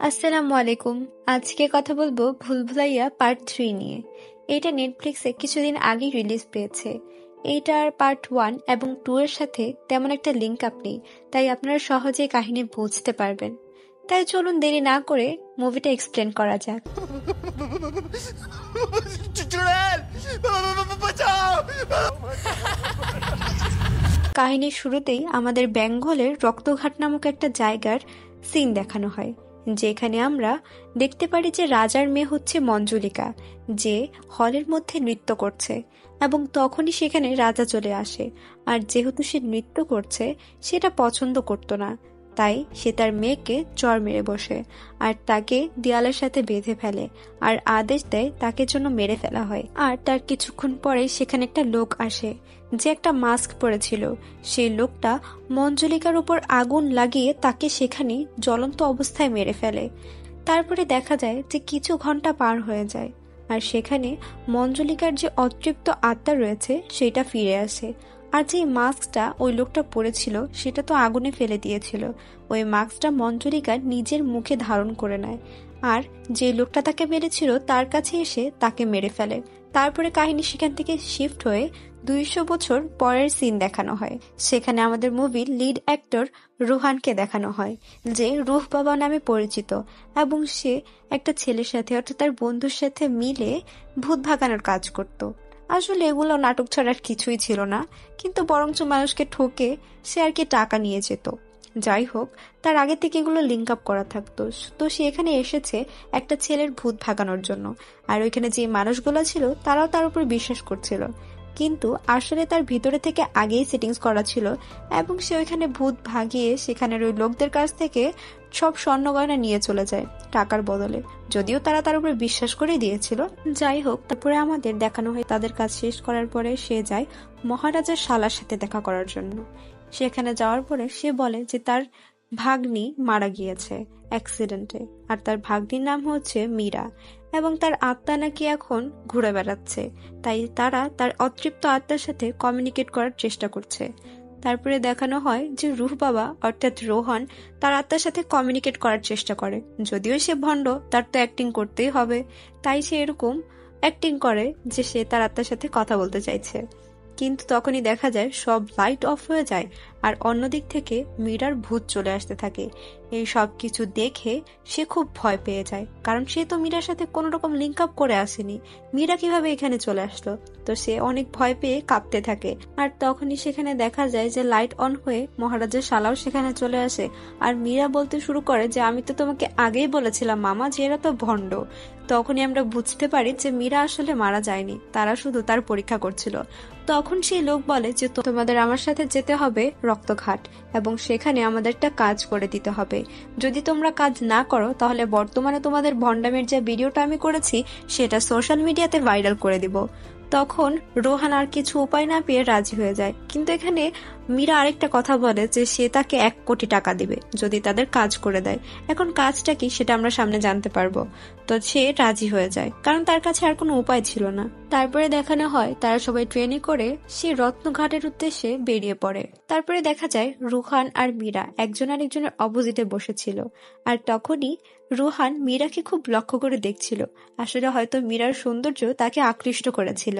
আসসালামু আলাইকুম। আজকে কথা বলবো ভুলভুলাইয়া পার্ট 3 নিয়ে। এটা নেটফ্লিক্সে কিছুদিন আগেই রিলিজ পেয়েছে। এইটার পার্ট 1 এবং 2 এর সাথে তেমন একটা লিঙ্ক আপ নেই, তাই আপনারা সহজেই কাহিনী বুঝতে পারবেন। তাই চলুন দেরি না করে মুভিটা এক্সপ্লেন করা যাক। কাহিনীর শুরুতেই আমাদের বেঙ্গলের রক্তঘাট নামক একটা জায়গার সিন দেখানো হয়, যেখানে আমরা দেখতে পারি যে রাজার মেয়ে হচ্ছে মঞ্জুলিকা, যে হলের মধ্যে নৃত্য করছে। এবং তখনই সেখানে রাজা চলে আসে, আর যেহেতু সে নৃত্য করছে সেটা পছন্দ করতো না, তাই সে তার মেয়েকে চড় মেরে বসে আর তাকে দেয়ালের সাথে বেঁধে ফেলে আর আদেশ দেয় তাকে জন্য মেরে ফেলা হয়। আর তার কিছুক্ষণ পরে সেখানে একটা লোক আসে যে একটা মাস্ক পরেছিল। সেই লোকটা মঞ্জুলিকার উপর আগুন লাগিয়ে তাকে সেখানে জ্বলন্ত অবস্থায় মেরে ফেলে। তারপরে দেখা যায় যে কিছু ঘন্টা পার হয়ে যায়, আর সেখানে মঞ্জুলিকার যে অতৃপ্ত আত্মা রয়েছে সেটা ফিরে আসে। আর যে মাস্কটা ওই লোকটা পরেছিল সেটা তো আগুনে ফেলে দিয়েছিল, ওই মাস্কটা মঞ্জুলিকা নিজের মুখে ধারণ করে নেয় আর যে লোকটা তাকে মেরেছিল তার কাছে এসে তাকে মেরে ফেলে। তারপরে কাহিনী সেখান থেকে শিফট হয়ে 200 বছর পরের সিন দেখানো হয়। সেখানে আমাদের মুভির লিড অ্যাক্টর রোহানকে দেখানো হয়, যে রুহ বাবা নামে পরিচিত, এবং সে একটা ছেলের সাথে অর্থাৎ তার বন্ধুর সাথে মিলে ভূত ভাগানোর কাজ করত। আসলে এগুলো নাটক ছাড়া আর কিছুই ছিল না, কিন্তু বরঞ্চ মানুষকে ঠকে সে আর কি টাকা নিয়ে যেত। যাই হোক, তার আগে থেকে এগুলো লিঙ্ক আপ করা থাকতো, তো সে এখানে এসেছে একটা ছেলের ভূত ভাগানোর জন্য। আর ওইখানে যে মানুষগুলো ছিল তারাও তার উপর বিশ্বাস করছিল, কিন্তু আসলে তার ভিতরে থেকে আগেই সেটিংস করা ছিল, এবং সে ওইখানে ভূত ভাগিয়ে সেখানের ওই লোকদের কাছ থেকে সব স্বর্ণ গয়না নিয়ে চলে যায় টাকার বদলে, যদিও তারা তার উপরে বিশ্বাস করে দিয়েছিল। যাই হোক, তারপরে আমাদের দেখানো হয় তাদের কাজ শেষ করার পরে সে যায় মহারাজার শালার সাথে দেখা করার জন্য। সেখানে যাওয়ার পরে সে বলে যে তার ভাগ্নি মারা গিয়েছে অ্যাক্সিডেন্টে, আর তার ভাগ্নির নাম হচ্ছে মীরা, এবং তার আত্মা নাকি এখন ঘুরে বেড়াচ্ছে, তাই তারা তার অতৃপ্ত আত্মার সাথে কমিউনিকেট করার চেষ্টা করছে। তারপরে দেখানো হয় যে রুহ বাবা অর্থাৎ রোহন তার আত্মার সাথে কমিউনিকেট করার চেষ্টা করে, যদিও সে ভণ্ড, তার তো অ্যাক্টিং করতেই হবে, তাই সে এরকম অ্যাক্টিং করে যে সে তার আত্মার সাথে কথা বলতে চাইছে। কিন্তু তখনই দেখা যায় সব লাইট অফ হয়ে যায়, আর অন্যদিক থেকে মীরার ভূত চলে আসতে থাকে। এই সব কিছু দেখে সে খুব ভয় পেয়ে যায়, কারণ সে তো মীরার সাথে কোনো রকম লিঙ্ক আপ করে আসেনি, মীরা কিভাবে এখানে চলে আসলো। তো সে অনেক ভয় পেয়ে কাঁপতে থাকে। আর তখনই সেখানে দেখা যায় যে লাইট অন হয়ে মহারাজের শালাও সেখানে চলে আসে, আর মীরা বলতে শুরু করে যে আমি তো তোমাকে আগেই বলেছিলাম মামা যে এরা তো ভণ্ড। তখনই আমরা বুঝতে পারি যে মীরা আসলে মারা যায়নি, তারা শুধু তার পরীক্ষা করছিল। তখন সেই লোক বলে যে তোমাদের আমার সাথে যেতে হবে রক্তঘাট, এবং সেখানে আমাদের একটা কাজ করে দিতে হবে। যদি তোমরা কাজ না করো তাহলে বর্তমানে তোমাদের ভণ্ডামের যে ভিডিওটা আমি করেছি সেটা সোশ্যাল মিডিয়াতে ভাইরাল করে দিব। তখন রোহান আর কিছু উপায় না পেয়ে রাজি হয়ে যায়, কিন্তু এখানে মীরা আরেকটা কথা বলে যে সে তাকে 1 কোটি টাকা দিবে যদি তাদের কাজ করে দেয়। এখন কাজটা কি সেটা আমরা সামনে জানতে পারবো। তো সে রাজি হয়ে যায়, কারণ তার কাছে আর কোনো উপায় ছিল না। তারপরে দেখানো হয় তারা সবাই ট্রেনে করে সে রত্নঘাটের উদ্দেশ্যে বেরিয়ে পড়ে। তারপরে দেখা যায় রুহান আর মীরা একজন আরেকজনের অপোজিটে বসেছিল, আর তখনই রুহান মীরাকে খুব লক্ষ্য করে দেখছিল। আসলে হয়তো মীরার সৌন্দর্য তাকে আকৃষ্ট করেছিল।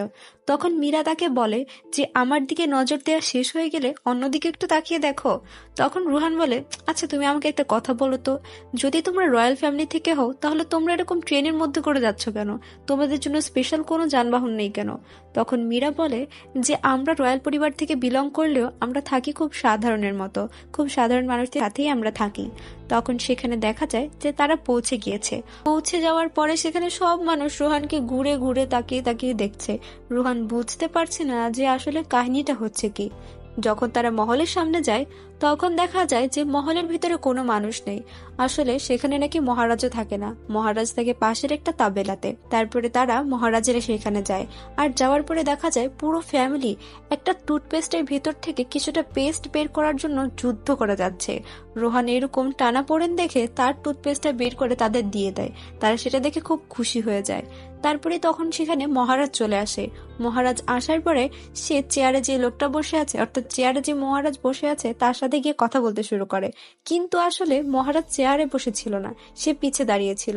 তখন মীরা তাকে বলে যে আমার দিকে নজর দেওয়া শেষ হয়ে গেলে অন্যদিকে একটু তাকিয়ে দেখো। তখন রুহান বলে, আচ্ছা তুমি আমাকে একটা কথা বলো তো, যদি তোমরা রয়্যাল ফ্যামিলি থেকে হও তাহলে তোমরা এরকম ট্রেনের মধ্যে করে যাচ্ছ কেন? তোমাদের জন্য স্পেশাল কোনো যানবাহন নেই কেন? তখন মীরা বলে যে আমরা রয়্যাল পরিবার থেকে বিলং করলেও আমরা থাকি খুব সাধারণের মতো, খুব সাধারণ মানুষদের সাথেই আমরা থাকি। তখন সেখানে দেখা যায় যে তারা পৌঁছে গিয়েছে। পৌঁছে যাওয়ার পরে সেখানে সব মানুষ রোহানকে ঘুরে ঘুরে তাকিয়ে তাকিয়ে দেখছে। রোহান বুঝতে পারছে না যে আসলে কাহিনীটা হচ্ছে কি। যখন তারা মহলের সামনে যায় তখন দেখা যায় যে মহলের ভিতরে কোনো মানুষ নেই। আসলে সেখানে নাকি মহারাজও থাকে না, মহারাজ থাকে পাশের একটা তাবেলাতে। তারপরে তারা মহারাজের সেখানে যায়, আর যাওয়ার পরে দেখা যায় পুরো ফ্যামিলি একটা টুথপেস্টের ভিতর থেকে কিছুটা পেস্ট বের করার জন্য যুদ্ধ করে যাচ্ছে। রোহান এরকম টানা পড়েন দেখে তার টুথপেস্টটা বের করে তাদের দিয়ে দেয়। তারা সেটা দেখে খুব খুশি হয়ে যায়। তারপরে তখন সেখানে মহারাজ চলে আসে। মহারাজ আসার পরে সে চেয়ারে যে লোকটা বসে আছে, অর্থাৎ চেয়ারে যে মহারাজ বসে আছে তার সাথে প্রাসাদে গিয়ে কথা বলতে শুরু করে, কিন্তু আসলে মহারাজ চেয়ারে বসেছিল না, সে পিছে দাঁড়িয়েছিল।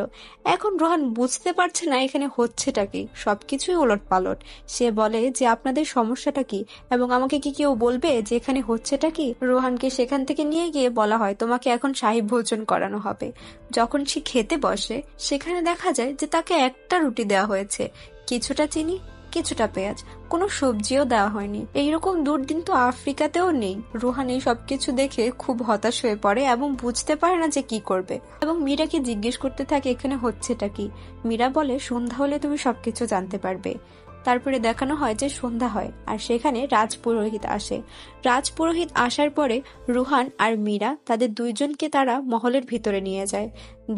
এখন রোহান বুঝতে পারছে না এখানে হচ্ছেটা কি, সবকিছুই ওলটপালট। সে বলে যে আপনাদের সমস্যাটা কি এবং আমাকে কি কেউ বলবে যে এখানে হচ্ছেটা কি। রোহানকে সেখান থেকে নিয়ে গিয়ে বলা হয় তোমাকে এখন শাহী ভোজন করানো হবে। যখন সে খেতে বসে সেখানে দেখা যায় যে তাকে একটা রুটি দেওয়া হয়েছে, কিছুটা চিনি, কিছুটা পেঁয়াজ, কোনো সবজিও দেওয়া হয়নি। এইরকম দুর্দিন তো আফ্রিকাতেও নেই। রোহান এই সবকিছু দেখে খুব হতাশ হয়ে পড়ে এবং বুঝতে পারে না যে কি করবে, এবং মীরাকে জিজ্ঞেস করতে থাকে এখানে হচ্ছেটা কি। মীরা বলে সন্ধ্যা হলে তুমি সবকিছু জানতে পারবে। তারপরে দেখানো হয় যে সন্ধ্যা হয় আর সেখানে রাজপুরোহিত আসে। রাজপুরোহিত আসার পরে রুহান আর মীরা তাদের দুইজনকে তারা মহলের ভিতরে নিয়ে যায়।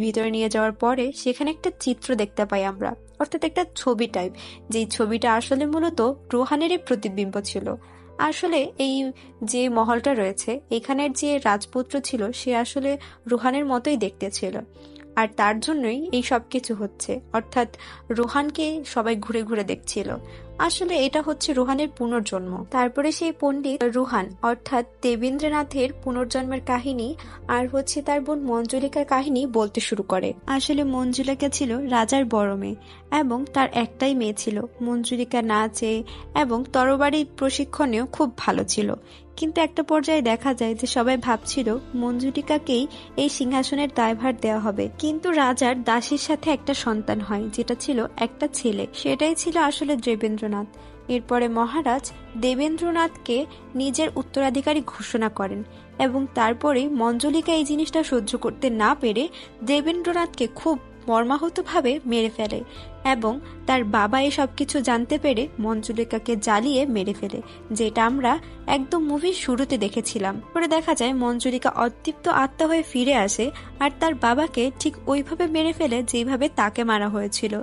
ভিতরে নিয়ে যাওয়ার পরে সেখানে একটা চিত্র দেখতে পাই আমরা, অর্থাৎ একটা ছবি টাইপ, যেই ছবিটা আসলে মূলত রুহানেরই প্রতিবিম্ব ছিল। আসলে এই যে মহলটা রয়েছে এখানের যে রাজপুত্র ছিল সে আসলে রুহানের মতোই দেখতে ছিল, আর তার জন্যই এই সব কিছু হচ্ছে, অর্থাৎ রোহানকে সবাই ঘুরে ঘুরে দেখছিল। আসলে এটা হচ্ছে রোহানের পুনর্জন্ম। তারপরে সেই পণ্ডিত রোহান অর্থাৎ দেবেন্দ্রনাথের পুনর্জন্মের কাহিনী আর হচ্ছে তার বোন মঞ্জুলিকার কাহিনী বলতে শুরু করে। আসলে মঞ্জুলিকা ছিল রাজার বড় মেয়ে এবং তার একটাই মেয়ে ছিল। মঞ্জুলিকা নাচে এবং তরবারি প্রশিক্ষণেও খুব ভালো ছিল, কিন্তু একটা পর্যায়ে দেখা যায় যে সবাই ভাবছিল মঞ্জুলিকাকেই এই সিংহাসনের দায়ভার দেওয়া হবে। কিন্তু রাজার দাসীর সাথে একটা সন্তান হয়, যেটা ছিল একটা ছেলে, সেটাই ছিল আসলে দেবেন্দ্রনাথ। এরপরে মহারাজ দেবেন্দ্রনাথকে নিজের উত্তরাধিকারী ঘোষণা করেন এবং তারপরেই মঞ্জুলিকা এই জিনিসটা সহ্য করতে না পেরে দেবেন্দ্রনাথকে খুব মর্মাহতভাবে মেরে ফেলে এবং তার বাবা এসব কিছু জানতে পেরে মঞ্জুলিকাকে জ্বালিয়ে মেরে ফেলে, যেটা আমরা একদম মুভির শুরুতে দেখেছিলাম। পরে দেখা যায় মঞ্জুলিকা অতৃপ্ত আত্মা হয়ে ফিরে আসে আর তার বাবাকে ঠিক ওইভাবে মেরে ফেলে যেভাবে তাকে মারা হয়েছিল।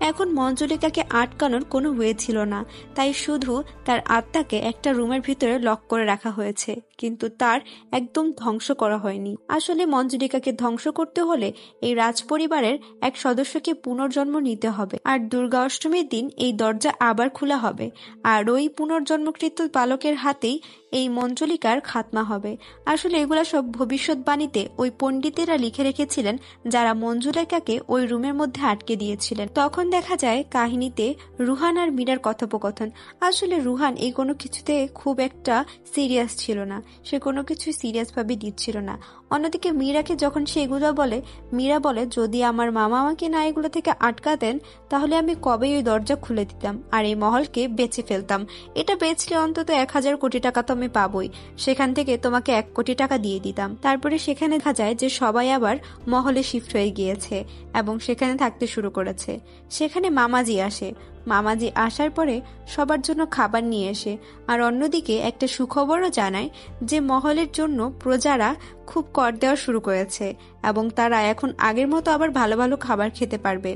এখন মঞ্জুলিকাকে আটকানোর কোনো ওয়ে ছিল না, তাই শুধু তার আত্মাকে একটা রুমের ভিতরে লক করে রাখা হয়েছে, কিন্তু তার একদম ধ্বংস করা হয়নি। আসলে মঞ্জুলিকাকে ধ্বংস করতে হলে এই রাজপরিবারের এক সদস্যকে পুনর্জন্ম নিতে হবে, আর দুর্গা অষ্টমীর দিন এই দরজা আবার খোলা হবে আর ওই পুনর্জন্মকৃত বালকের হাতেই এই মঞ্জুলিকার খাতমা হবে। আসলে এগুলা সব ভবিষ্যৎবাণীতে ওই পণ্ডিতেরা লিখে রেখেছিলেন যারা মঞ্জুলিকাকে ওই রুমের মধ্যে আটকে দিয়েছিলেন। তখন দেখা যায় কাহিনীতে রুহান আর মীরার কথোপকথন। আসলে রুহান এই কোনো কিছুতে খুব একটা সিরিয়াস ছিল না, সে কোনো কিছু সিরিয়াস ভাবে দিচ্ছিল না। অন্যদিকে মীরাকে যখন সে এগুলো বলে, মীরা বলে যদি আমার মামা আমাকে না এগুলো থেকে আটকাতেন তাহলে আমি কবেই ওই দরজা খুলে দিতাম আর এই মহলকে বেচে ফেলতাম। এটা বেচলে অন্তত 1000 কোটি টাকা তো আমি পাবই, সেখান থেকে তোমাকে 1 কোটি টাকা দিয়ে দিতাম। তারপরে সেখানে দেখা যায় যে সবাই আবার মহলে শিফট হয়ে গিয়েছে এবং সেখানে থাকতে শুরু করেছে। সেখানে মামাজি আসে। মামাজি আসার পরে সবার জন্য খাবার নিয়ে এসে আর অন্যদিকে একটা সুখবরও জানায় যে মহলের জন্য প্রজারা খুব কর দেওয়া শুরু করেছে এবং তারা এখন আগের মতো আবার ভালো ভালো খাবার খেতে পারবে।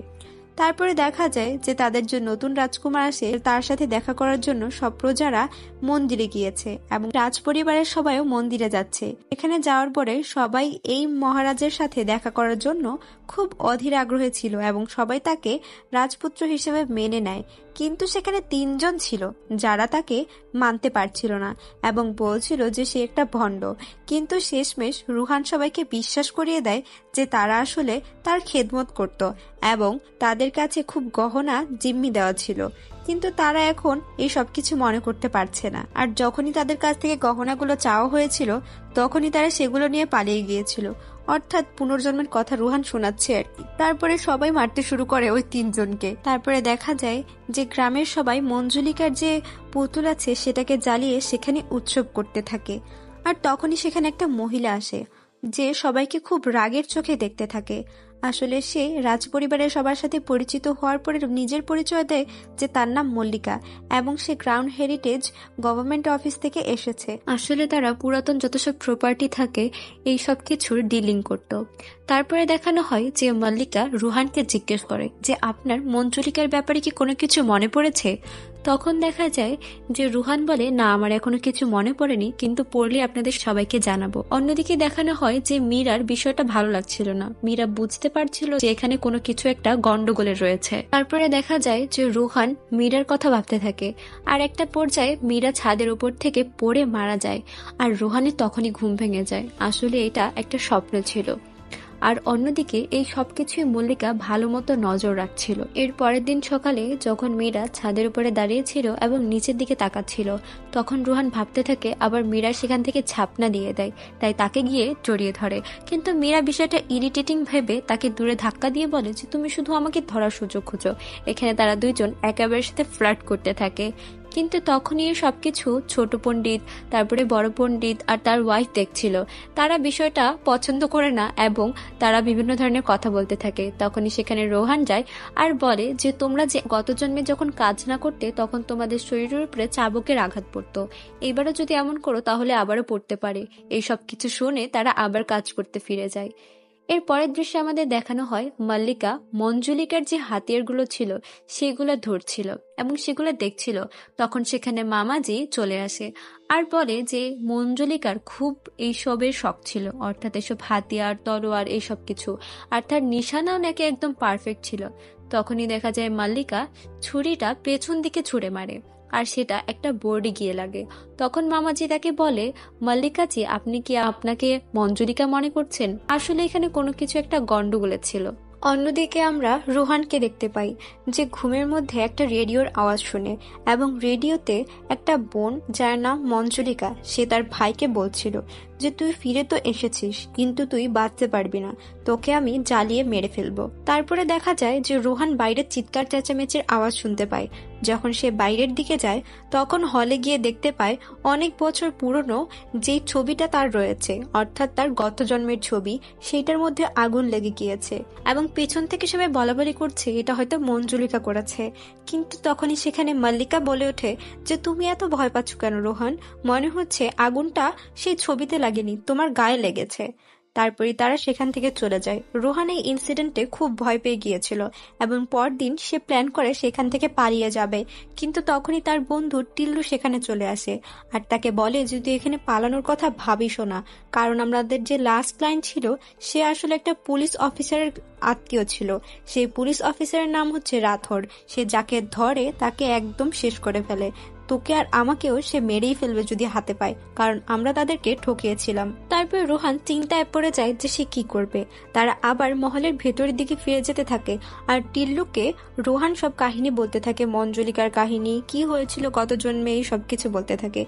তারপরে দেখা যায় যে তাদের যে নতুন রাজকুমার আসে তার সাথে দেখা করার জন্য সব প্রজারা মন্দিরে গিয়েছে এবং রাজপরিবারের সবাইও মন্দিরে যাচ্ছে। এখানে যাওয়ার পরে সবাই এই মহারাজের সাথে দেখা করার জন্য খুব অধীর আগ্রহে ছিল এবং সবাই তাকে রাজপুত্র হিসেবে মেনে নেয়, কিন্তু সেখানে 3 জন ছিল যারা তাকে মানতে পারছিল না এবং বলছিল যে সে একটা ভণ্ড। কিন্তু শেষমেশ রুহান সবাইকে বিশ্বাস করিয়ে দেয় যে তারা আসলে তার খেদমত করত এবং তাদের কাছে খুব গহনা জিম্মি দেওয়া ছিল, কিন্তু তারা এখন এই সব কিছু মনে করতে পারছে না। আর যখনই তাদের কাছ থেকে গহনাগুলো চাওয়া হয়েছিল তখনই তারা সেগুলো নিয়ে পালিয়ে গিয়েছিল, অর্থাৎ পুনর্জন্মের কথা রুহান শোনাচ্ছে আর কি। তারপরে সবাই মারতে শুরু করে ওই 3 জনকে। তারপরে দেখা যায় যে গ্রামের সবাই মঞ্জুলিকার যে পুতুল আছে সেটাকে জ্বালিয়ে সেখানে উৎসব করতে থাকে। আর তখনই সেখানে একটা মহিলা আসে যে সবাইকে খুব রাগের চোখে দেখতে থাকে। আসলে সে রাজপরিবারের সবার সাথে পরিচিত হওয়ার পরে নিজের পরিচয় দেয় যে তার নাম মল্লিকা এবং সে ক্রাউন হেরিটেজ গভর্নমেন্ট অফিস থেকে এসেছে। আসলে তারা পুরাতন যত সব প্রপার্টি থাকে এই সব কিছুর ডিলিং করত। তারপরে দেখানো হয় যে মল্লিকা রুহানকে জিজ্ঞেস করে যে আপনার মঞ্জুলিকার ব্যাপারে কি কোনো কিছু মনে পড়েছে। তখন দেখা যায় যে রুহান বলে না আমার এখনো কিছু মনে পড়েনি, কিন্তু পড়লে আপনাদের সবাইকে জানাবো। অন্যদিকে দেখানো হয় যে মীরার বিষয়টা ভালো লাগছিল না। মীরা বুঝতে বুঝতে পারছিল যে এখানে কোনো কিছু একটা গন্ডগোলে রয়েছে। তারপরে দেখা যায় যে রোহান মীরার কথা ভাবতে থাকে, আর একটা পর্যায়ে মীরা ছাদের উপর থেকে পড়ে মারা যায়, আর রোহানের তখনই ঘুম ভেঙে যায়। আসলে এটা একটা স্বপ্ন ছিল। আর অন্যদিকে এই সবকিছুই মল্লিকা ভালো মতো নজর রাখছিল। এর পরের দিন সকালে যখন মীরা ছাদের উপরে দাঁড়িয়েছিল এবং নিচের দিকে তাকাচ্ছিল, তখন রোহান ভাবতে থাকে আবার মীরা সেখান থেকে ঝাপনা দিয়ে দেয়, তাই তাকে গিয়ে জড়িয়ে ধরে। কিন্তু মীরা বিষয়টা ইরিটেটিং ভেবে তাকে দূরে ধাক্কা দিয়ে বলে যে তুমি শুধু আমাকে ধরার সুযোগ খুঁজো। এখানে তারা দুইজন একেবারে সাথে ফ্লার্ট করতে থাকে। কিন্তু তখনই সবকিছু ছোট পণ্ডিত, তারপরে বড় পণ্ডিত আর তার ওয়াইফ দেখছিল। তারা বিষয়টা পছন্দ করে না এবং তারা বিভিন্ন ধরনের কথা বলতে থাকে। তখনই সেখানে রোহান যায় আর বলে যে তোমরা যে গত জন্মে যখন কাজ না করতে তখন তোমাদের শরীরের উপরে চাবুকের আঘাত পড়তো, এবারও যদি এমন করো তাহলে আবারও পড়তে পারে। এই সব কিছু শুনে তারা আবার কাজ করতে ফিরে যায়। এর পরের দৃশ্যে আমাদের দেখানো হয় মল্লিকা মঞ্জুলিকার যে হাতিয়ারগুলো ছিল সেগুলো ধরছিল এবং সেগুলো দেখছিল। তখন সেখানে মামাজি চলে আসে আর বলে যে মঞ্জুলিকার খুব এইসবের শখ ছিল, অর্থাৎ এসব হাতিয়ার তলোয়ার এইসব কিছু, আর তার নিশানাও নাকি একদম পারফেক্ট ছিল। তখনই দেখা যায় মল্লিকা ছুরিটা পেছন দিকে ছুঁড়ে মারে আর সেটা একটা বোর্ডে গিয়ে লাগে। তখন মামাজি তাকে বলে, মল্লিকাজি আপনি কি আপনাকে মঞ্জুরিকা মনে করছেন? আসলে এখানে কোনো কিছু একটা গন্ডগোলে ছিল। অন্যদিকে আমরা রোহানকে দেখতে পাই যে ঘুমের মধ্যে একটা রেডিওর আওয়াজ শুনে এবং রেডিওতে একটা বোন যার নাম মঞ্জুলিকা সে তার ভাইকে বলছিল যে তুই ফিরে তো এসেছিস কিন্তু তুই বাঁচতে পারবি না, তোকে আমি জ্বালিয়ে মেরে ফেলবো। তারপরে দেখা যায় যে রোহান বাইরে চিৎকার চেঁচামেচির আওয়াজ শুনতে পায়। যখন সে বাইরের দিকে যায় তখন হলে গিয়ে দেখতে পায় অনেক বছর পুরনো যেই ছবিটা তার রয়েছে, অর্থাৎ তার গত জন্মের ছবি, সেইটার মধ্যে আগুন লেগে গিয়েছে এবং পেছন থেকে সবাই বলাবলি করছে এটা হয়তো মঞ্জুলিকা করেছে। কিন্তু তখনই সেখানে মল্লিকা বলে ওঠে যে তুমি এত ভয় পাচ্ছ কেন রোহান, মনে হচ্ছে আগুনটা সেই ছবিতে লাগেনি, তোমার গায়ে লেগেছে। তারপরে তারা সেখান থেকে চলে যায়। রোহান এই ইনসিডেন্টে খুব ভয় পেয়ে গিয়েছিল এবং পরদিন সে প্ল্যান করে সেখান থেকে পালিয়ে যাবে। কিন্তু তখনই তার বন্ধু টিল্লু সেখানে চলে আসে আর তাকে বলে যদি এখানে পালানোর কথা ভাবিস না, কারণ আমাদের যে লাস্ট লাইন ছিল সে আসলে একটা পুলিশ অফিসারের আত্মীয় ছিল। সেই পুলিশ অফিসারের নাম হচ্ছে রাথোর। সে যাকে ধরে তাকে একদম শেষ করে ফেলে। তোকে আর আমাকেও সে মেরেই ফেলবে যদি হাতে পায়, কারণ আমরা তাদেরকে ঠকিয়েছিলাম। তারপর রোহান চিন্তায় পড়ে যায় যে সে কি করবে। তারা আবার মহলের ভেতরের দিকে ফিরে যেতে থাকে আর টিল্লুকে রোহান সব কাহিনী বলতে থাকে, মঞ্জুলিকার কাহিনী, কি হয়েছিল গত জন্মে, এই সবকিছু বলতে থাকে।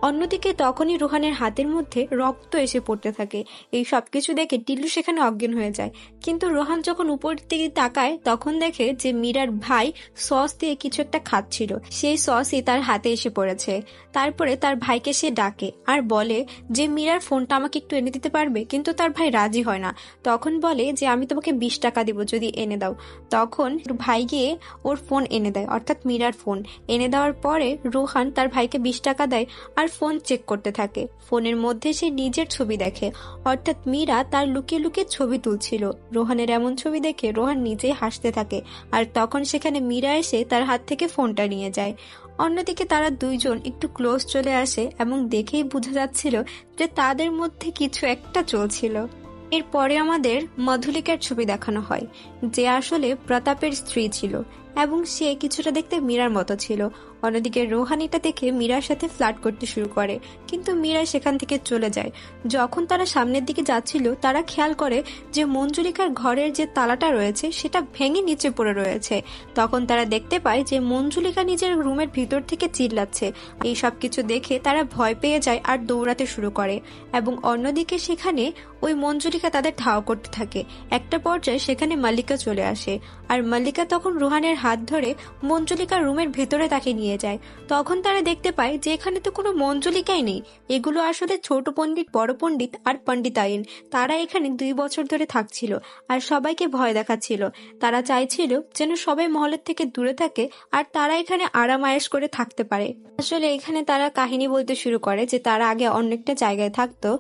অন্যদিকে তখনই রোহানের হাতের মধ্যে রক্ত এসে পড়তে থাকে। এই সবকিছু দেখে টিল্লু সেখানে অজ্ঞান হয়ে যায়। কিন্তু রোহান যখন উপর দিকে তাকায় তখন দেখে যে মীরার ভাই সস দিয়ে কিছু একটা খাচ্ছিল, সেই সসই তার হাতে এসে পড়েছে। তারপরে তার ভাইকে সে ডাকে আর বলে যে মীরার ফোনটা আমাকে একটু এনে দিতে পারবে, কিন্তু তার ভাই রাজি হয় না। তখন বলে যে আমি তোমাকে 20 টাকা দিব যদি এনে দাও। তখন ভাই গিয়ে ওর ফোন এনে দেয়, অর্থাৎ মীরার ফোন এনে দেওয়ার পরে রোহান তার ভাইকে 20 টাকা দেয় আর ফোন চেক করতে থাকে। ফোনের মধ্যে সে নিজের ছবি দেখে, অর্থাৎ মীরা তার লুকিয়ে লুকিয়ে ছবি তুলছিল। রোহানের এমন ছবি দেখে রোহান নিজেই হাসতে থাকে আর তখন সেখানে মীরা এসে তার হাত থেকে ফোনটা নিয়ে যায়। অন্যদিকে তারা দুইজন একটু ক্লোজ চলে আসে এবং দেখেই বোঝা যাচ্ছিল যে তাদের মধ্যে কিছু একটা চলছিল। এরপরে আমাদের মধুলিকার ছবি দেখানো হয়, যে আসলে প্রতাপের স্ত্রী ছিল এবং সে কিছুটা দেখতে মীরার মতো ছিল। অন্যদিকে রোহান এটা দেখে মীরার সাথে ফ্লার্ট করতে শুরু করে, কিন্তু মীরা সেখান থেকে চলে যায়। যখন তারা সামনের দিকে যাচ্ছিল তারা খেয়াল করে যে মঞ্জুলিকার ঘরের যে তালাটা রয়েছে সেটা ভেঙে নিচে পড়ে রয়েছে। তখন তারা দেখতে পায় যে মঞ্জুলিকা নিজের রুমের ভিতর থেকে চিল্লাচ্ছে। এই সব কিছু দেখে তারা ভয় পেয়ে যায় আর দৌড়াতে শুরু করে এবং অন্যদিকে সেখানে ওই মঞ্জুলিকা তাদের ধাওয়া করতে থাকে। একটা পর্যায়ে সেখানে মল্লিকা চলে আসে আর মল্লিকা তখন রোহানের হাত ধরে মঞ্জুলিকার রুমের ভেতরে তাকে নিয়ে যায়। তখন তারা দেখতে পায় যে এখানে তো কোনো মঞ্জুলিকাই নেই, এগুলো আসলে ছোট পণ্ডিত, বড় পণ্ডিত আর পণ্ডিতাইন। তারা এখানে 2 বছর ধরে থাকছিল আর সবাইকে ভয় দেখাচ্ছিল। তারা চাইছিল যেন সবাই মহলের থেকে দূরে থাকে আর তারা এখানে আরাম আয়েশ করে থাকতে পারে। আসলে এখানে তারা কাহিনী বলতে শুরু করে যে তারা আগে অন্য একটা জায়গায় থাকতো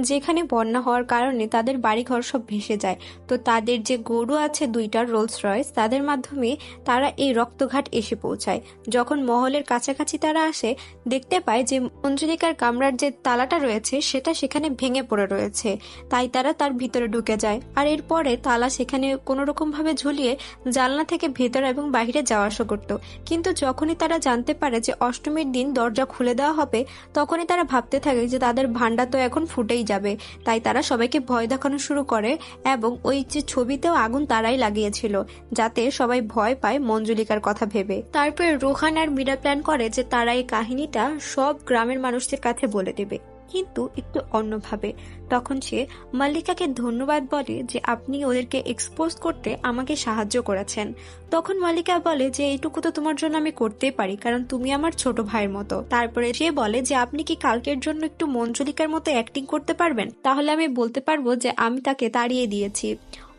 যেখানে বন্যা হওয়ার কারণে তাদের বাড়িঘর সব ভেসে যায়। তো তাদের যে গরু আছে 2টা রোলস রয়েস, তাদের মাধ্যমে তারা তারা এই রক্তঘাট এসে পৌঁছায়। যখন মহলের কাছাকাছি তারা আসে, দেখতে পায় যে মঞ্জুলিকার কামরার যে তালাটা রয়েছে সেটা সেখানে ভেঙে পড়ে রয়েছে। তাই তারা তার ভিতরে ঢুকে যায়, আর এরপরে তালা সেখানে কোনো রকম ভাবে ঝুলিয়ে জানলা থেকে ভেতরে এবং বাইরে যাওয়া আসা করত। কিন্তু যখনই তারা জানতে পারে যে অষ্টমীর দিন দরজা খুলে দেওয়া হবে, তখনই তারা ভাবতে থাকে যে তাদের ভান্ডার তো এখন ফুটেই যাবে। তাই তারা সবাইকে ভয় দেখানো শুরু করে, এবং ওই যে ছবিতেও আগুন তারাই লাগিয়েছিল, যাতে সবাই ভয় পায় মঞ্জুলিকার কথা ভেবে। তারপর রোহান আর মীরা প্ল্যান করে যে তারা এই কাহিনীটা সব গ্রামের মানুষদের কাছে বলে দেবে, কিন্তু একটু অন্যভাবে। তখন সে মাল্লিকাকে ধন্যবাদ বলে যে আপনি ওদেরকে এক্সপোজ করতে আমাকে সাহায্য করেছেন। তখন মাল্লিকা বলে যে এইটুকু তো তোমার জন্য আমি করতেই পারি, কারণ তুমি আমার ছোট ভাইয়ের মতো। তারপরে সে বলে যে আপনি কি কালকের জন্য একটু মঞ্জুলিকার মতো অ্যাক্টিং করতে পারবেন, তাহলে আমি বলতে পারবো যে আমি তাকে তাড়িয়ে দিয়েছি।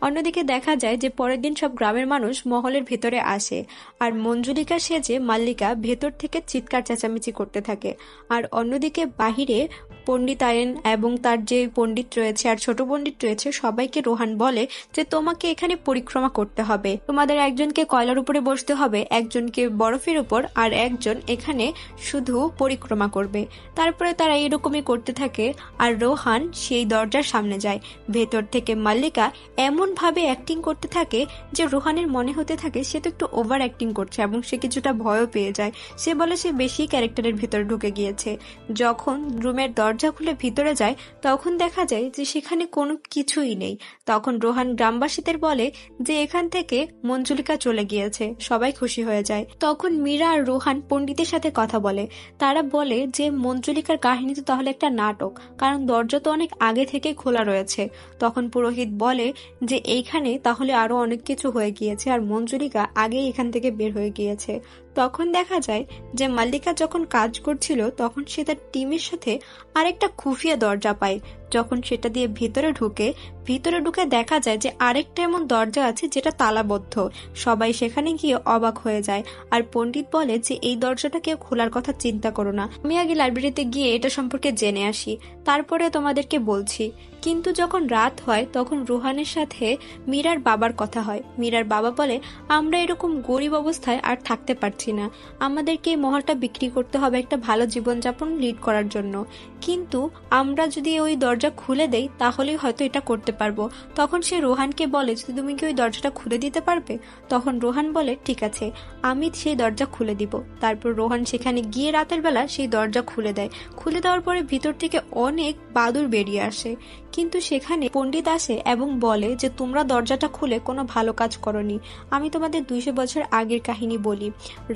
অন্যদিকে দেখা যায় যে পরের দিন সব গ্রামের মানুষ মহলের ভেতরে আসে, আর মঞ্জুলিকা সেজে মাল্লিকা ভেতর থেকে চিৎকার চেঁচামেচি করতে থাকে। আর অন্যদিকে বাহিরে পণ্ডিতায়ন এবং তার যে পণ্ডিত রয়েছে আর ছোট পণ্ডিত রয়েছে সবাইকে রোহান বলে যে তোমাকে এখানে পরিক্রমা করতে হবে, তোমাদের একজনকে কয়লার উপরে বসতে হবে, একজনকে বরফের উপর, আর একজন এখানে শুধু পরিক্রমা করবে। তারপরে তারা এরকমই করতে থাকে, আর রোহান সেই দরজার সামনে যায়। ভেতর থেকে মাল্লিকা এমন ভাবে অ্যাক্টিং করতে থাকে যে রোহানের মনে হতে থাকে সে তো একটু ওভার অ্যাক্টিং করছে, এবং সে কিছুটা ভয়ও পেয়ে যায়। সে বলে সে বেশি ক্যারেক্টারের ভিতরে ঢুকে গিয়েছে। যখন রুমের দরজা খুলে ভিতরে যায়, তখন দেখা যায় যে সেখানে কোনো কিছুই নেই। তখন রোহান গ্রামবাসীদের বলে যে এখান থেকে মঞ্জুলিকা চলে গিয়েছে, সবাই খুশি হয়ে যায়। তখন মীরা আর রোহান পণ্ডিতের সাথে কথা বলে। তারা বলে যে মঞ্জুলিকার কাহিনী তো তাহলে একটা নাটক, কারণ দরজা তো অনেক আগে থেকে খোলা রয়েছে। তখন পুরোহিত বলে যে এইখানে তাহলে আরো অনেক কিছু হয়ে গিয়েছে, আর মঞ্জুলিকা আগেই এখান থেকে বের হয়ে গিয়েছে। তখন দেখা যায় যে মাল্লিকা যখন কাজ করছিল তখন সে তার টিমের সাথে আরেকটা খুফিয়া দরজা পায়। যখন সেটা দিয়ে ভিতরে ঢুকে দেখা যায় যে আরেকটা এমন দরজা আছে যেটা তালাবদ্ধ। সবাই সেখানে গিয়ে অবাক হয়ে যায়, আর পণ্ডিত বলে যে এই দরজাটা কেউ খোলার কথা চিন্তা করো না, আমি আগে লাইব্রেরিতে গিয়ে এটা সম্পর্কে জেনে আসি, তারপরে তোমাদেরকে বলছি। কিন্তু যখন রাত হয় তখন রোহানের সাথে মীরার বাবার কথা হয়। মীরার বাবা বলে আমরা এরকম গরিব অবস্থায় আর থাকতে পারছি না, আমাদেরকে এই মহলটা বিক্রি করতে হবে একটা ভালো জীবনযাপন লিড করার জন্য, কিন্তু আমরা যদি ওই দরজা খুলে দেই তাহলেই হয়তো এটা করতে পারবো। তখন সে রোহানকে বলে যে তুমি কি ওই দরজাটা খুলে দিতে পারবে? তখন রোহান বলে ঠিক আছে, আমি সেই দরজা খুলে দিব। তারপর রোহান সেখানে গিয়ে রাতের বেলা সেই দরজা খুলে দেয়। খুলে দেওয়ার পরে ভিতর থেকে অনেক বাদুড় বেরিয়ে আসে, কিন্তু সেখানে পণ্ডিত আসে এবং বলে যে তোমরা দরজাটা খুলে কোনো ভালো কাজ করনি। আমি তোমাদের 200 বছর আগের কাহিনী বলি।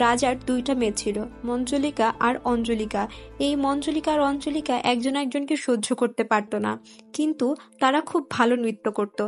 রাজার 2টা মেয়ে ছিল, মঞ্জুলিকা আর অঞ্জলিকা। এই মঞ্জুলিকা আর অঞ্জলিকা একজন একজনকে সহ্য করতে পারতো না, কিন্তু তারা খুব ভালো নৃত্য করত।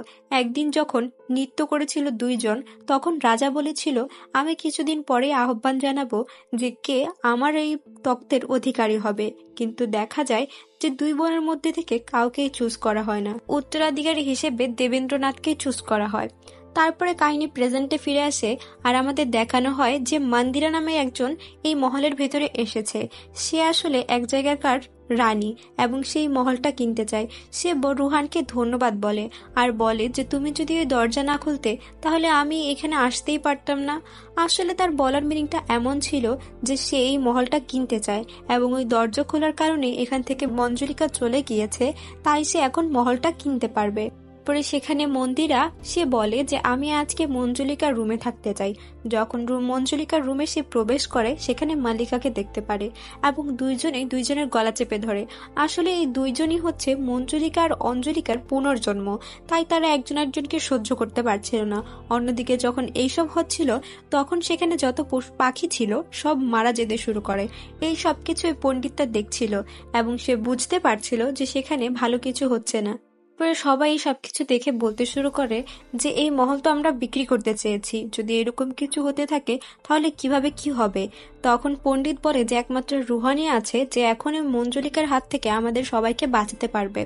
একদিন যখন নৃত্য করেছিল 2জন, তখন রাজা বলেছিল আমি কিছুদিন পরে আহ্বান জানাবো যে কে আমার এই তক্তের অধিকারী হবে। কিন্তু দেখা যায় যে 2 বোনের মধ্যে থেকে কাউকেই চুজ করা হয় না, উত্তরাধিকারী হিসেবে দেবেন্দ্রনাথকেই চুজ করা হয়। তারপরে কাহিনী প্রেজেন্টে ফিরে আসে, আর আমাদের দেখানো হয় যে মন্দিরা নামে একজন এই মহলের ভেতরে এসেছে। সে আসলে এক জায়গাকার রানী এবং সেই মহলটা কিনতে চায়। সে রুহানকে ধন্যবাদ বলে আর বলে যে তুমি যদি ওই দরজা না খুলতে তাহলে আমি এখানে আসতেই পারতাম না। আসলে তার বলার মিনিংটা এমন ছিল যে সে এই মহলটা কিনতে চায়, এবং ওই দরজা খোলার কারণে এখান থেকে মঞ্জুলিকা চলে গিয়েছে, তাই সে এখন মহলটা কিনতে পারবে। পরে সেখানে মন্দিরা সে বলে যে আমি আজকে মঞ্জুলিকার রুমে থাকতে চাই। যখন মঞ্জুলিকার রুমে সে প্রবেশ করে সেখানে মালিকাকে দেখতে পারে এবং দুইজনের গলা চেপে ধরে। আসলে এই 2জনই হচ্ছে মঞ্জুলিকা আর অঞ্জলিকার পুনর্জন্ম, তাই তারা একজন একজনকে সহ্য করতে পারছিল না। অন্যদিকে যখন এইসব হচ্ছিল তখন সেখানে যত পাখি ছিল সব মারা যেতে শুরু করে। এই সব কিছু পণ্ডিতটা দেখছিল এবং সে বুঝতে পারছিল যে সেখানে ভালো কিছু হচ্ছে না। পরে সবাই সবকিছু দেখে বলতে শুরু করে যে এই মহল তো আমরা বিক্রি করতে চেয়েছি, যদি এরকম কিছু হতে থাকে তাহলে কিভাবে কি হবে। তখন পণ্ডিত বলে যে একমাত্র রুহানি আছে যে এখন এই মঞ্জুলিকার হাত থেকে আমাদের সবাইকে বাঁচাতে পারবে।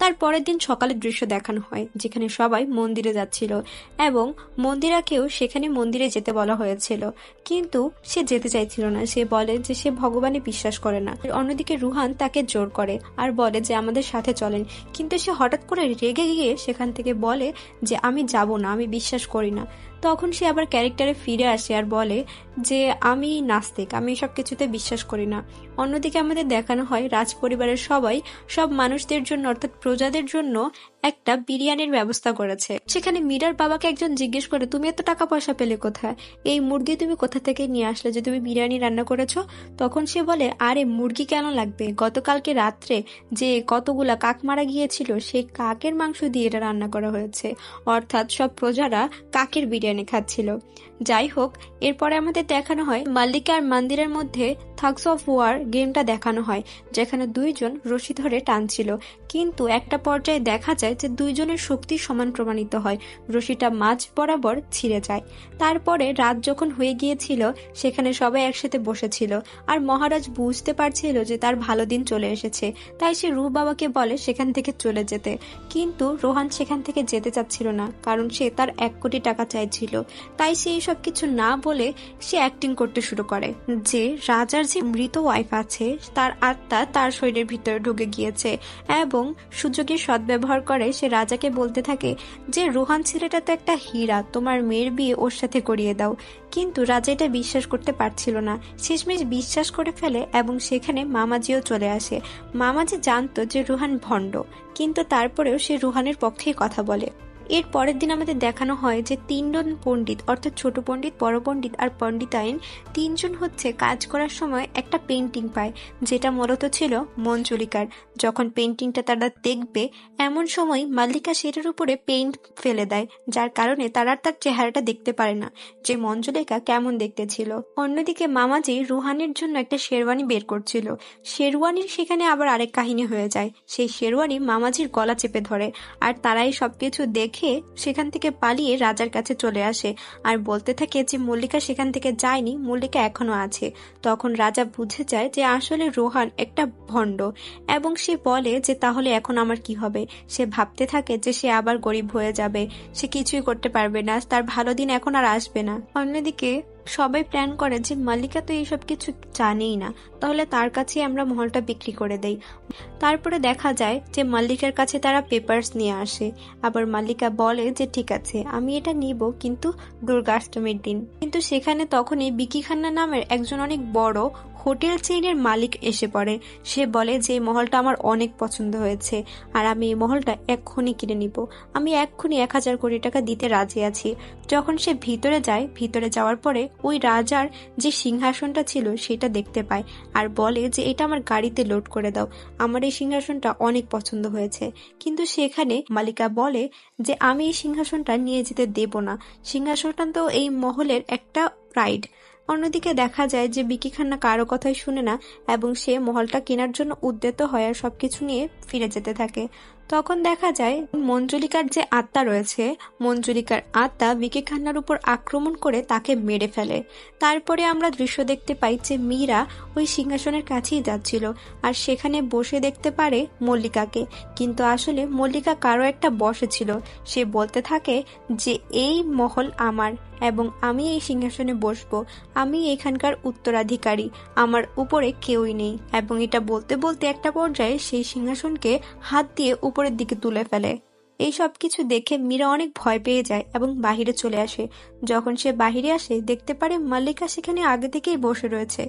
তার পরের দিন সকালের দৃশ্য দেখানো হয় যেখানে সবাই মন্দিরে যাচ্ছিল এবং মন্দিরাকেও সেখানে মন্দিরে যেতে বলা হয়েছিল, কিন্তু সে যেতে চাইছিল না। সে বলে যে সে ভগবানে বিশ্বাস করে না। অন্যদিকে রুহান তাকে জোর করে আর বলে যে আমাদের সাথে চলেন, কিন্তু সে হঠাৎ করে রেগে গিয়ে সেখান থেকে বলে যে আমি যাব না, আমি বিশ্বাস করি না। তখন সে আবার ক্যারেক্টারে ফিরে আসে আর বলে যে আমি নাস্তিক, আমি এসব কিছুতে বিশ্বাস করি না। অন্যদিকে আমাদের দেখানো হয় রাজ পরিবারের সবাই সব মানুষদের জন্য অর্থাৎ প্রজাদের জন্য একটা বিরিয়ানির ব্যবস্থা করেছে। সেখানে মীরার বাবাকে একজন জিজ্ঞেস করে তুমি এত টাকা পয়সা পেলে কোথায়, এই মুরগি তুমি কোথা থেকে নিয়ে আসলে যে তুমি বিরিয়ানি রান্না করেছো? তখন সে বলে আরে মুরগি কেন লাগবে, গতকালকে রাত্রে যে কতগুলা কাক মারা গিয়েছিল সেই কাকের মাংস দিয়ে এটা রান্না করা হয়েছে। অর্থাৎ সব প্রজারা কাকের বিরিয়ানি খাচ্ছিল। যাই হোক, এরপরে আমাদের দেখানো হয় মাল্লিকা আর মন্দিরের মধ্যে থাগস অফ ওয়ার গেমটা দেখানো হয়, যেখানে দুইজন রশি ধরে টানছিল, কিন্তু একটা পর্যায়ে দেখা যায় যে দুইজনের শক্তি সমান প্রমাণিত হয়, রশিটা মাঝ বরাবর ছিঁড়ে যায়। তারপরে রাত যখন হয়ে গিয়েছিল সেখানে সবাই একসাথে বসেছিল আর মহারাজ বুঝতে পারছিল যে তার ভালো দিন চলে এসেছে, তাই সে রূপ বাবাকে বলে সেখান থেকে চলে যেতে, কিন্তু রোহান সেখান থেকে যেতে চাচ্ছিল না, কারণ সে তার 1 কোটি টাকা চাইছিল। তাই সে এইসব কিছু না বলে সে অ্যাক্টিং করতে শুরু করে যে রাজার যে মৃত ওয়াইফ আছে তার আত্মা তার শরীরের ভিতরে ঢুকে গিয়েছে, এবং সুযোগের সদ্ব্যবহার করে সে রাজাকে বলতে থাকে যে রোহান ছেলেটা তো একটা হীরা, তোমার মেয়ের বিয়ে ওর সাথে করিয়ে দাও। কিন্তু রাজা এটা বিশ্বাস করতে পারছিল না, শেষমেশ বিশ্বাস করে ফেলে এবং সেখানে মামাজিও চলে আসে। মামাজি জানতো যে রোহান ভণ্ড, কিন্তু তারপরেও সে রোহানের পক্ষেই কথা বলে। এর পরের দিন আমাদের দেখানো হয় যে 3 জন পণ্ডিত অর্থাৎ ছোট পণ্ডিত, বড় পণ্ডিত আর পণ্ডিতাইন 3 জন হচ্ছে কাজ করার সময় একটা পেন্টিং পায়, যেটা মূলত ছিল মঞ্জুলিকার। যখন পেন্টিংটা তারা দেখবে এমন সময় মাল্লিকা সেটার উপরে পেইন্ট ফেলে দেয়, যার কারণে তারা তার চেহারাটা দেখতে পারে না যে মঞ্জুলিকা কেমন দেখতে ছিল। অন্যদিকে মামাজি রুহানের জন্য একটা শেরওয়ানি বের করছিল, শেরওয়ানির সেখানে আবার আরেক কাহিনী হয়ে যায়। সেই শেরওয়ানি মামাজির গলা চেপে ধরে আর তারাই সবকিছু দেখে সেখান থেকে পালিয়ে রাজার কাছে চলে আসে আর বলতে থাকে যে মল্লিকা সেখান থেকে যায়নি, মল্লিকা এখনো আছে। তখন রাজা বুঝে যায় যে আসলে রোহান একটা ভণ্ড এবং সে বলে যে তাহলে এখন আমার কি হবে। সে ভাবতে থাকে যে সে আবার গরিব হয়ে যাবে, সে কিছুই করতে পারবে না, তার ভালো দিন এখন আর আসবে না। অন্যদিকে সবাই প্ল্যান করে যে মাল্লিকা তো এইসব কিছু জানেই না, তাহলে তার কাছে আমরা মহলটা বিক্রি করে দেই। তারপরে দেখা যায় যে মাল্লিকার কাছে তারা পেপারস নিয়ে আসে, আবার মাল্লিকা বলে যে ঠিক আছে আমি এটা নিব, কিন্তু দুর্গাষ্টমীর দিন। কিন্তু সেখানে তখনই বিকি খান্না নামের একজন অনেক বড় হোটেল চেইনের মালিক এসে পড়ে। সে বলে যে এই মহলটা আমার অনেক পছন্দ হয়েছে আর আমি এই মহলটা এক্ষুনি কিনে নিব, আমি এক্ষুনি 1000 কোটি টাকা দিতে রাজি আছি। যখন সে ভিতরে যায়, ভিতরে যাওয়ার পরে ওই রাজার যে সিংহাসনটা ছিল সেটা দেখতে পায় আর বলে যে এটা আমার গাড়িতে লোড করে দাও, আমার এই সিংহাসনটা অনেক পছন্দ হয়েছে। কিন্তু সেখানে মালিকা বলে যে আমি এই সিংহাসনটা নিয়ে যেতে দেব না, সিংহাসনটা তো এই মহলের একটা প্রাইড। অন্যদিকে দেখা যায় যে বিকি খান্না কারো কথাই শুনে না এবং সে মহলটা কেনার জন্য উদ্যত হয় আর সবকিছু নিয়ে ফিরে যেতে থাকে। তখন দেখা যায় মঞ্জুলিকার যে আত্মা রয়েছে, মঞ্জুলিকার আত্মা বিকি খান্নার উপর আক্রমণ করে তাকে মেরে ফেলে। তারপরে আমরা দৃশ্য দেখতে পাই যে মীরা ওই সিংহাসনের কাছেই যাচ্ছিল আর সেখানে বসে দেখতে পারে মল্লিকাকে, কিন্তু আসলে মল্লিকা কারো একটা বসে ছিল। সে বলতে থাকে যে এই মহল আমার এবং আমি এই সিংহাসনে বসবো, আমি এখানকার উত্তরাধিকারী, আমার উপরে কেউই নেই। এবং এটা বলতে বলতে একটা পর্যায়ে সেই সিংহাসনকে হাত দিয়ে উপরের দিকে তুলে ফেলে। এই সব কিছু দেখে মীরা অনেক ভয় পেয়ে যায় এবং বাহিরে চলে আসে। যখন সে বাহিরে আসে দেখতে পারে মাল্লিকা সেখানে আগে থেকেই বসে রয়েছে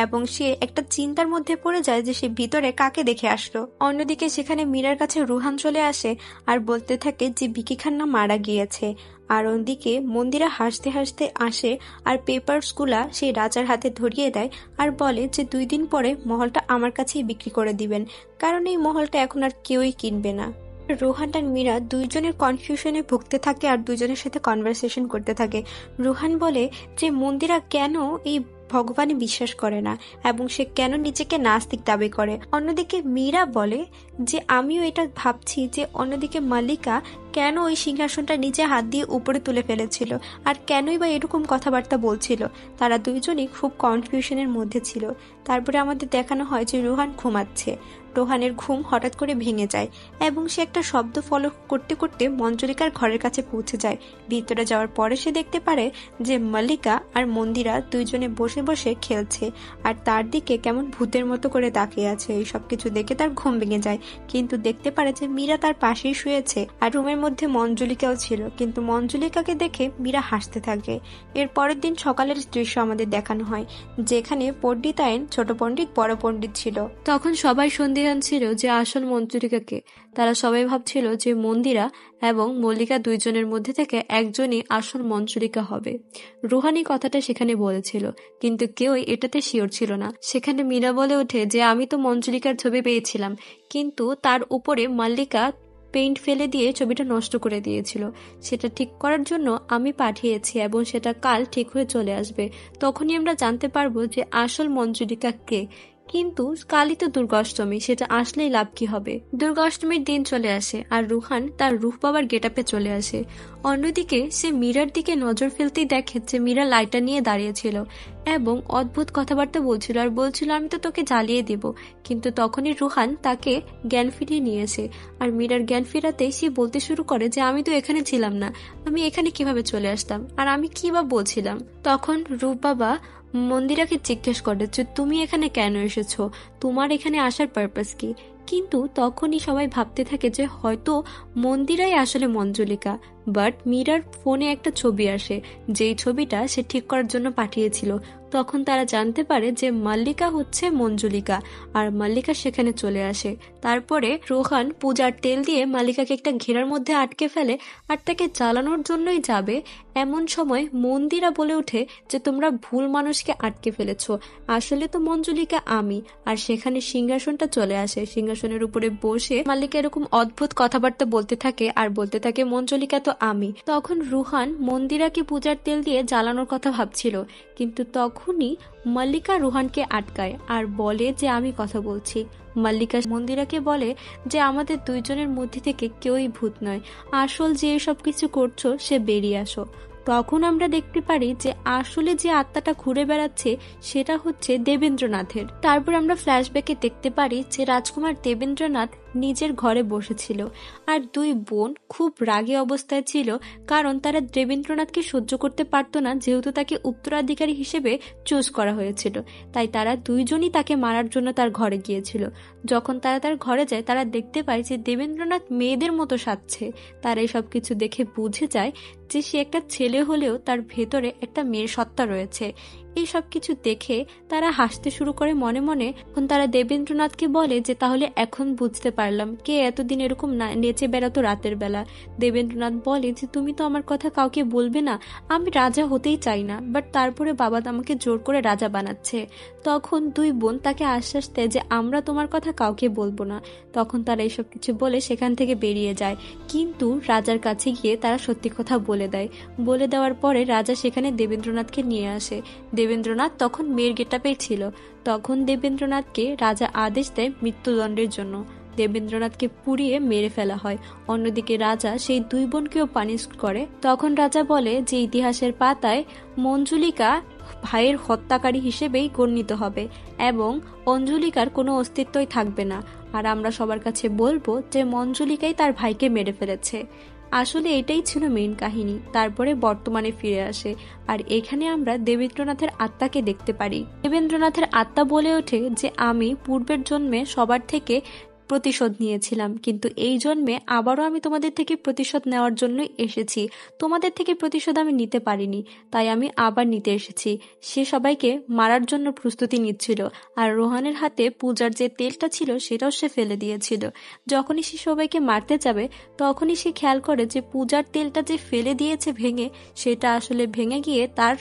এবং সে একটা চিন্তার মধ্যে পড়ে যায় যে সে ভিতরে কাকে দেখে আসলো। অন্যদিকে সেখানে মীরার কাছে রুহান চলে আসে আর বলতে থাকে যে বিকি খান্না মারা গিয়েছে। আর অন্যদিকে মন্দিরা হাসতে হাসতে আসে আর পেপারস গুলা সেই রাজার হাতে ধরিয়ে দেয় আর বলে যে 2 দিন পরে মহলটা আমার কাছেই বিক্রি করে দিবেন, কারণ এই মহলটা এখন আর কেউই কিনবে না। রোহান আর মীরা দুইজনের কনফিউশনে ভুগতে থাকে আর দুজনের সাথে কনভারসেশন করতে থাকে। রোহান বলে যে মন্দিরা কেন এই ভগবানে বিশ্বাস করে না এবং সে কেন নিজেকে নাস্তিক দাবি করে। অন্যদিকে মীরা বলে যে আমিও এটা ভাবছি যে অন্যদিকে মাল্লিকা কেন ওই সিংহাসনটা নিজে হাত দিয়ে উপরে তুলে ফেলেছিল আর কেনই বা এরকম কথাবার্তা বলছিল। তারা দুইজনই খুব কনফিউশনের মধ্যে ছিল। তারপরে আমাদের দেখানো হয় যে রোহান ঘুমাচ্ছে। রোহানের ঘুম হঠাৎ করে ভেঙে যায় এবং সে একটা শব্দ ফলো করতে করতে মঞ্জুলিকার ঘরের কাছে পৌঁছে যায়। ভিতরে যাওয়ার পরে সে দেখতে পারে যে মাল্লিকা আর মন্দিরা দুইজনে বসে বসে খেলছে আর তার দিকে কেমন ভূতের মতো করে তাকিয়ে আছে। এই সবকিছু দেখে তার ঘুম ভেঙে যায়, কিন্তু দেখতে পারে যে মীরা তার পাশেই শুয়েছে আর রুমের মধ্যে মঞ্জুলিকাও ছিল। কিন্তু মঞ্জুলিকাকে দেখে মীরা হাসতে থাকে। এর পরের দিন সকালের দৃশ্য আমাদের দেখানো হয়, যেখানে পণ্ডিতায়ন ছোট পণ্ডিত বড় পণ্ডিত ছিল। তখন সবাই সন্দিহান ছিল যে আসল মঞ্জুলিকাকে। তারা সবাই ভাবছিল যে মন্দিরা এবং মল্লিকা দুইজনের মধ্যে থেকে একজনই আসল মঞ্জুলিকা হবে। রুহানি কথাটা সেখানে বলেছিল, কিন্তু কেউই এটাতে শিওর ছিল না। সেখানে মীরা বলে ওঠে যে আমি তো মঞ্জুলিকার ছবি পেয়েছিলাম, কিন্তু তার উপরে মাল্লিকা পেইন্ট ফেলে দিয়ে ছবিটা নষ্ট করে দিয়েছিল। সেটা ঠিক করার জন্য আমি পাঠিয়েছি এবং সেটা কাল ঠিক হয়ে চলে আসবে। তখনই আমরা জানতে পারবো যে আসল মঞ্জুলিকা কে। কিন্তু কালই তো দুর্গাষ্টমী, সেটা আসলেই লাভ কি হবে। দুর্গাষ্টমীর দিন চলে আসে আর রুহান তার রূপ বাবার গেটআপে চলে আসে। অন্যদিকে সে মীরার দিকে নজর ফেলতেই দেখে যে মীরা লাইটার নিয়ে দাঁড়িয়েছিল এবং অদ্ভুত কথাবার্তা বলছিল আর বলছিল আমি তো তোকে জ্বালিয়ে দিব। কিন্তু তখনই রুহান তাকে জ্ঞান ফিরিয়ে নিয়েছে আর মীরার জ্ঞান ফিরাতেই সে বলতে শুরু করে যে আমি তো এখানে ছিলাম না, আমি এখানে কিভাবে চলে আসতাম আর আমি কি বা বলছিলাম। তখন রূপ বাবা মন্দিরাকে জিজ্ঞেস করে যে তুমি এখানে কেন এসেছো, তোমার এখানে আসার পারপাস কি। কিন্তু তখনই সবাই ভাবতে থাকে যে হয়তো মন্দিরাই আসলে মঞ্জুলিকা। বাট মীরার ফোনে একটা ছবি আসে, যেই ছবিটা সে ঠিক করার জন্য পাঠিয়েছিল। তখন তারা জানতে পারে যে মাল্লিকা হচ্ছে মঞ্জুলিকা আর মাল্লিকা সেখানে চলে আসে। তারপরে রোহান পূজার তেল দিয়ে মাল্লিকাকে একটা ঘেরার মধ্যে আটকে ফেলে আর তাকে জ্বালানোর জন্যই যাবে। এমন সময় মন্দিরা বলে ওঠে যে তোমরা ভুল মানুষকে আটকে ফেলেছো, আসলে তো মঞ্জুলিকা আমি। আর সেখানে সিংহাসনটা চলে আসে। সিংহাসনের উপরে বসে মাল্লিকা এরকম অদ্ভুত কথাবার্তা বলতে থাকে আর বলতে থাকে মঞ্জুলিকা তো আমি। তখন রুহান মন্দিরাকে পূজার তেল দিয়ে জ্বালানোর কথা ভাবছিল, কিন্তু তখনই মাল্লিকা রুহানকে আটকায় আর বলে যে আমি কথা বলছি। মাল্লিকা মন্দিরাকে বলে যে আমাদের দুইজনের মধ্যে থেকে কেউই ভূত নয়, আসল যে সব কিছু করছো সে বেরিয়ে আসো। তখন আমরা দেখতে পারি যে আসলে যে আত্মাটা ঘুরে বেড়াচ্ছে সেটা হচ্ছে দেবেন্দ্রনাথের। তারপর আমরা ফ্ল্যাশব্যাকে দেখতে পারি যে রাজকুমার দেবেন্দ্রনাথ নিজের ঘরে বসেছিল আর দুই বোন খুব রাগী অবস্থায় ছিল, কারণ তারা দেবেন্দ্রনাথকে সহ্য করতে পারতো না, যেহেতু তাকে উত্তরাধিকারী হিসেবে চুজ করা হয়েছিল। তাই তারা দুইজনই তাকে মারার জন্য তার ঘরে গিয়েছিল। যখন তারা তার ঘরে যায় তারা দেখতে পায় যে দেবেন্দ্রনাথ মেয়েদের মতো সাজছে। তারা এই সব কিছু দেখে বুঝে যায় যে সে একটা ছেলে হলেও তার ভেতরে একটা মেয়ের সত্তা রয়েছে। এই সব কিছু দেখে তারা হাসতে শুরু করে মনে মনে। এখন তারা দেবেন্দ্রনাথকে বলে যে তাহলে এখন বুঝতে পারলাম কে এতদিন এরকম নেচে বেড়াতো রাতের বেলা। দেবেন্দ্রনাথ বলে যে তুমি তো আমার কথা কাউকে বলবে না, আমি রাজা হতেই চাই না, বাট তারপরে বাবা আমাকে জোর করে রাজা বানাচ্ছে। তখন দুই বোন তাকে আশ্বাস দেয় যে আমরা তোমার কথা কাউকে বলবো না। তখন তারা এইসব কিছু বলে সেখান থেকে বেরিয়ে যায়, কিন্তু রাজার কাছে গিয়ে তারা সত্যি কথা বলে দেয়। বলে দেওয়ার পরে রাজা সেখানে দেবেন্দ্রনাথকে নিয়ে আসে। দেবেন্দ্রনাথ তখন মেয়ের গেটআপে ছিল। তখন দেবেন্দ্রনাথকে রাজা আদেশ দেয় মৃত্যুদণ্ডের জন্য। দেবেন্দ্রনাথকে পুড়িয়ে মেরে ফেলা হয়। অন্যদিকে রাজা সেই দুই বোনকেও পানিশ করে। তখন রাজা বলে যে ইতিহাসের পাতায় মঞ্জুলিকা ভাইয়ের হত্যাকারী হিসেবেই গণ্যিত হবে এবং অঞ্জলিকার কোনো অস্তিত্বই থাকবে না। আর আমরা সবার কাছে বলবো যে মঞ্জুলিকাই তার ভাইকে মেরে ফেলেছে। আসলে এটাই ছিল মেইন কাহিনী। তারপরে বর্তমানে ফিরে আসে আর এখানে আমরা দেবেন্দ্রনাথের আত্মাকে দেখতে পারি। দেবেন্দ্রনাথের আত্মা বলে ওঠে যে আমি পূর্বের জন্মে সবার থেকে প্রতিশোধ নিয়েছিলাম, কিন্তু এই জন্মে আবারও আমি তোমাদের থেকে প্রতিশোধ নেওয়ার জন্যই এসেছি। তোমাদের থেকে প্রতিশোধ আমি নিতে পারিনি, তাই আমি আবার নিতে এসেছি। সে সবাইকে মারার জন্য প্রস্তুতি নিচ্ছিল আর রোহানের হাতে পূজার যে তেলটা ছিল সেটাও সে ফেলে দিয়েছিল। যখনই সে সবাইকে মারতে যাবে তখনই সে খেয়াল করে যে পূজার তেলটা যে ফেলে দিয়েছে ভেঙে, সেটা আসলে ভেঙে গিয়ে তার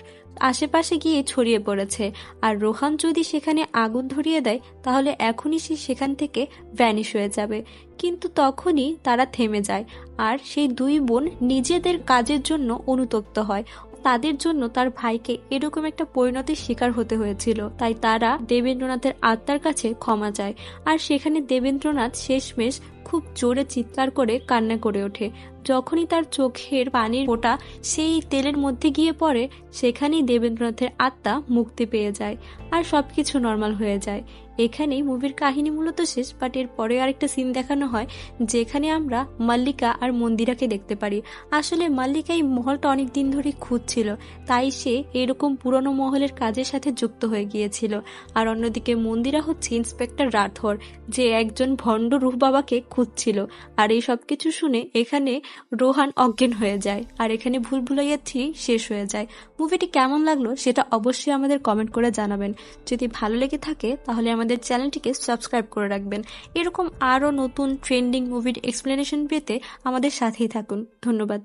আশেপাশে গিয়ে ছড়িয়ে পড়েছে। আর রোহান যদি সেখানে আগুন ধরিয়ে দেয় তাহলে এখনই সে সেখান থেকে ভ্যানিশ হয়ে যাবে। কিন্তু তখনই তারা থেমে যায় আর সেই দুই বোন নিজেদের কাজের জন্য অনুতপ্ত হয়। তাদের জন্য তার ভাইকে এরকম একটা পরিণতির শিকার হতে হয়েছিল। তাই তারা দেবেন্দ্রনাথের আত্মার কাছে ক্ষমা চায়। আর সেখানে দেবেন্দ্রনাথ শেষমেশ খুব জোরে চিৎকার করে কান্না করে ওঠে। যখনই তার চোখের পানির ফোঁটা সেই তেলের মধ্যে গিয়ে পড়ে, সেখানেই দেবেন্দ্রনাথের আত্মা মুক্তি পেয়ে যায় আর সবকিছু নর্মাল হয়ে যায়। এখানেই মুভির কাহিনী মূলত শেষ, বাট এর পরে আরেকটা সিন দেখানো হয় যেখানে আমরা মাল্লিকা আর মন্দিরাকে দেখতে পারি। আসলে মাল্লিকা এই মহলটা অনেক দিন ধরে খুঁজছিল, তাই সে এরকম পুরনো মহলের কাজের সাথে যুক্ত হয়ে গিয়েছিল। আর অন্যদিকে মন্দিরা হচ্ছে ইন্সপেক্টর রাঠোর, যে একজন ভণ্ড রূহ বাবাকে খুঁজছিল। আর এই সব কিছু শুনে এখানে রোহান অজ্ঞান হয়ে যায় আর এখানে ভুল ভুলাইয়া 3 শেষ হয়ে যায়। মুভিটি কেমন লাগলো সেটা অবশ্যই আমাদের কমেন্ট করে জানাবেন। যদি ভালো লেগে থাকে তাহলে আমাদের চ্যানেলটিকে সাবস্ক্রাইব করে রাখবেন। এরকম আরও নতুন ট্রেন্ডিং মুভির এক্সপ্লেনেশন পেতে আমাদের সাথেই থাকুন। ধন্যবাদ।